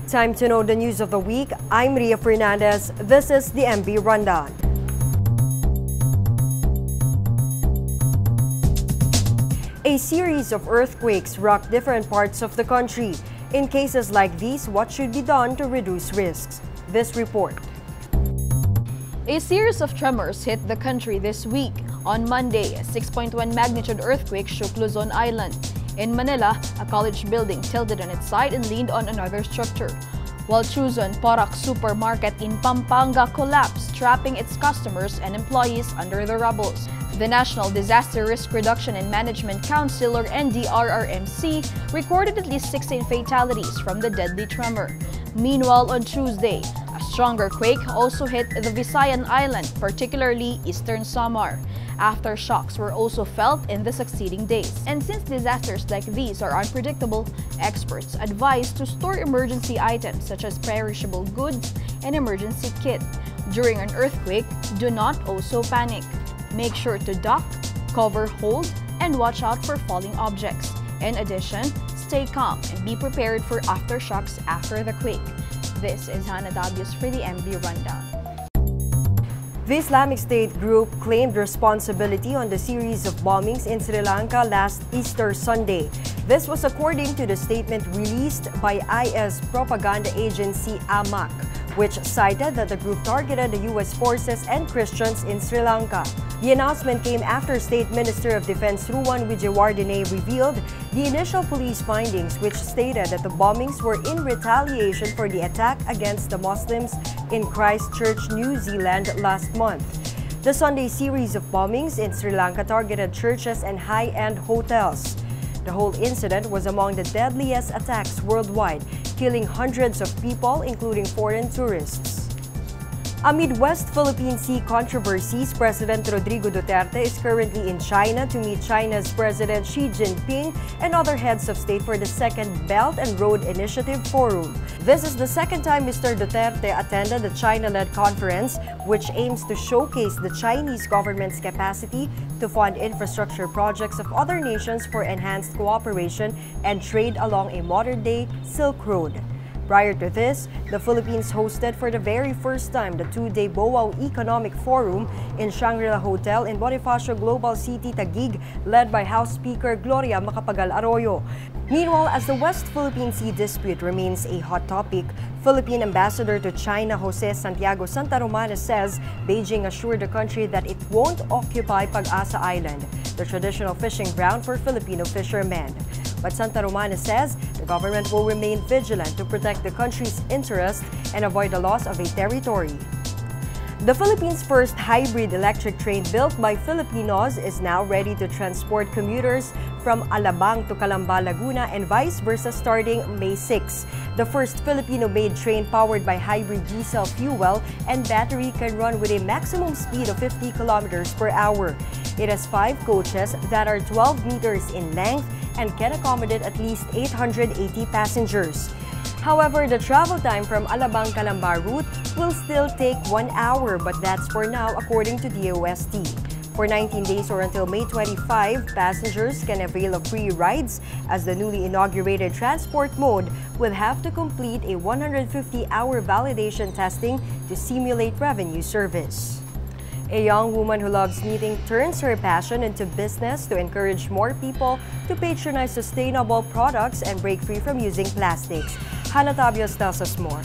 Time to know the news of the week. I'm Ria Fernandez. This is the MB Rundown. A series of earthquakes rocked different parts of the country. In cases like these, what should be done to reduce risks? This report. A series of tremors hit the country this week. On Monday, a 6.1 magnitude earthquake shook Luzon Island. In Manila, a college building tilted on its side and leaned on another structure, while Chuzon Porac supermarket in Pampanga collapsed, trapping its customers and employees under the rubble. The National Disaster Risk Reduction and Management Council, or NDRRMC, recorded at least 16 fatalities from the deadly tremor. Meanwhile, on Tuesday, a stronger quake also hit the Visayan Island, particularly eastern Samar. Aftershocks were also felt in the succeeding days. And since disasters like these are unpredictable, experts advise to store emergency items such as perishable goods and emergency kit. During an earthquake, do not also panic. Make sure to duck, cover, hold, and watch out for falling objects. In addition, stay calm and be prepared for aftershocks after the quake. This is Hannah Dabios for the MB Rundown. The Islamic State group claimed responsibility on the series of bombings in Sri Lanka last Easter Sunday. This was according to the statement released by IS propaganda agency AMAC, which cited that the group targeted the U.S. forces and Christians in Sri Lanka. The announcement came after State Minister of Defense Ruwan Wijewardene revealed the initial police findings, which stated that the bombings were in retaliation for the attack against the Muslims in Christchurch, New Zealand last month. The Sunday series of bombings in Sri Lanka targeted churches and high-end hotels. The whole incident was among the deadliest attacks worldwide, killing hundreds of people, including foreign tourists. Amid West Philippine Sea controversies, President Rodrigo Duterte is currently in China to meet China's President Xi Jinping and other heads of state for the second Belt and Road Initiative Forum. This is the second time Mr. Duterte attended the China-led conference, which aims to showcase the Chinese government's capacity to fund infrastructure projects of other nations for enhanced cooperation and trade along a modern-day Silk Road. Prior to this, the Philippines hosted for the very first time the two-day BOA Economic Forum in Shangri-La Hotel in Bonifacio Global City, Taguig, led by House Speaker Gloria Macapagal Arroyo. Meanwhile, as the West Philippine Sea dispute remains a hot topic, Philippine Ambassador to China Jose Santiago Santa Romana says Beijing assured the country that it won't occupy Pag-asa Island, the traditional fishing ground for Filipino fishermen. But Santa Romana says the government will remain vigilant to protect the country's interests and avoid the loss of a territory. The Philippines' first hybrid electric train built by Filipinos is now ready to transport commuters from Alabang to Calamba, Laguna and vice versa starting May 6. The first Filipino-made train powered by hybrid diesel fuel and battery can run with a maximum speed of 50 kilometers per hour. It has 5 coaches that are 12 meters in length and can accommodate at least 880 passengers. However, the travel time from Alabang-Calamba route will still take 1 hour, but that's for now according to DOST. For 19 days or until May 25, passengers can avail of free rides as the newly inaugurated transport mode will have to complete a 150-hour validation testing to simulate revenue service. A young woman who loves knitting turns her passion into business to encourage more people to patronize sustainable products and break free from using plastics. Hannah Dabios tells us more.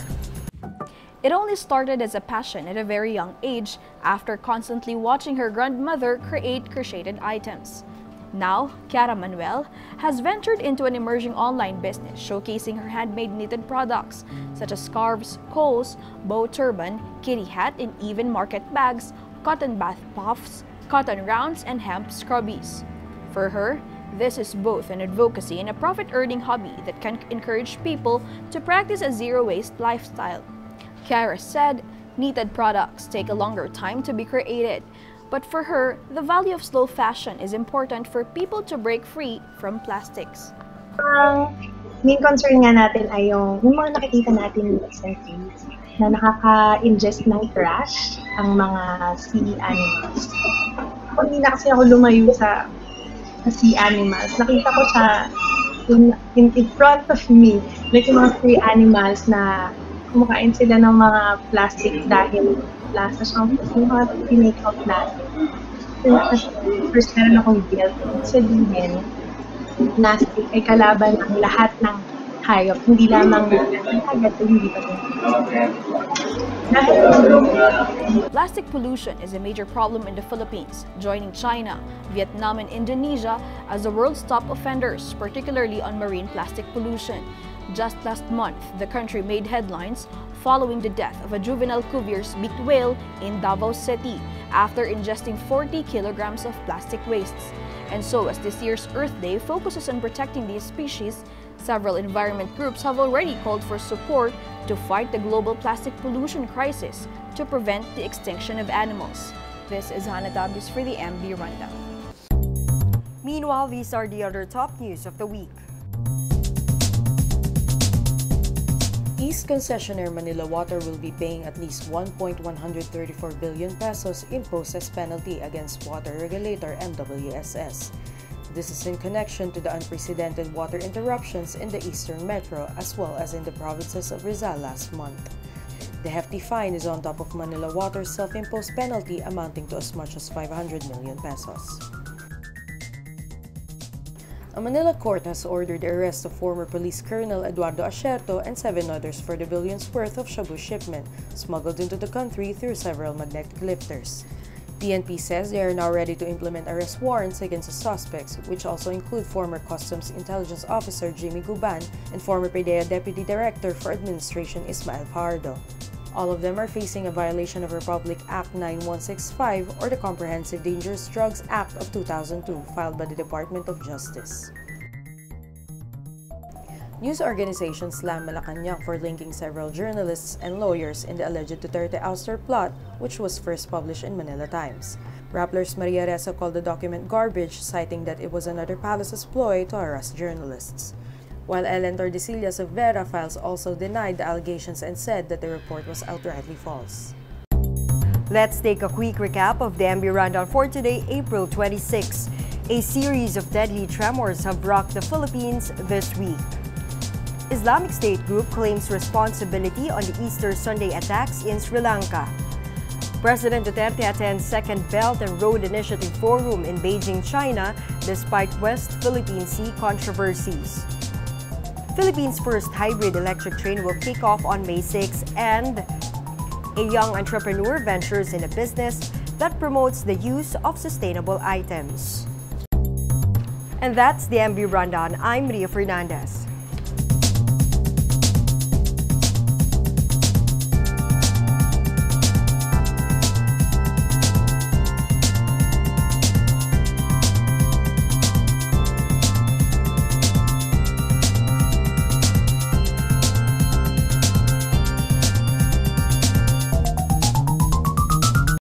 It only started as a passion at a very young age after constantly watching her grandmother create crocheted items. Now, Chiara Manuel has ventured into an emerging online business showcasing her handmade knitted products such as scarves, coals, bow turban, kitty hat, and even market bags, cotton bath puffs, cotton rounds, and hemp scrubbies. For her, this is both an advocacy and a profit-earning hobby that can encourage people to practice a zero-waste lifestyle. Chiara said, knitted products take a longer time to be created, but for her, the value of slow fashion is important for people to break free from plastics. Main concern nga natin ay yung mga nakikita natin recently na nakaka-ingest ng trash ang mga sea animals. Kung hindi na kasi ako lumayo sa sea animals, nakita ko siya in front of me. Like yung mga stray animals na kumakain sila ng mga plastic dahil lasa siyang yung mga tinake out natin. First, meron akong guilt. Sabihin, plastic ay kalaban ng lahat ng hayop, hindi lamang ng agad o hindi pa Plastic pollution is a major problem in the Philippines, joining China, Vietnam, and Indonesia as the world's top offenders, particularly on marine plastic pollution. Just last month, the country made headlines following the death of a juvenile Cuvier's beaked whale in Davao City after ingesting 40 kilograms of plastic wastes. And so, as this year's Earth Day focuses on protecting these species, several environment groups have already called for support to fight the global plastic pollution crisis to prevent the extinction of animals. This is Hannah Dabius for the MB Rundown. Meanwhile, these are the other top news of the week. East concessionaire Manila Water will be paying at least 1.134 billion pesos imposed as penalty against water regulator MWSS. This is in connection to the unprecedented water interruptions in the Eastern Metro as well as in the provinces of Rizal last month. The hefty fine is on top of Manila Water's self-imposed penalty amounting to as much as 500 million pesos. A Manila court has ordered the arrest of former Police Colonel Eduardo Asierto and 7 others for the billions worth of shabu shipment smuggled into the country through several magnetic lifters. PNP says they are now ready to implement arrest warrants against the suspects, which also include former Customs Intelligence Officer Jimmy Guban and former PDEA Deputy Director for Administration Ismael Pardo. All of them are facing a violation of Republic Act 9165 or the Comprehensive Dangerous Drugs Act of 2002 filed by the Department of Justice. News organization slammed Malacanang for linking several journalists and lawyers in the alleged Duterte ouster plot, which was first published in Manila Times. Rappler's Maria Ressa called the document garbage, citing that it was another palace's ploy to harass journalists. While Ellen Tordesillas of Vera Files also denied the allegations and said that the report was outrightly false. Let's take a quick recap of the MB Rundown for today, April 26. A series of deadly tremors have rocked the Philippines this week. Islamic State group claims responsibility on the Easter Sunday attacks in Sri Lanka. President Duterte attends Second Belt and Road Initiative Forum in Beijing, China, despite West Philippine Sea controversies. Philippines' first hybrid electric train will kick off on May 6, and a young entrepreneur ventures in a business that promotes the use of sustainable items. And that's the MB Rundown. I'm Ria Fernandez.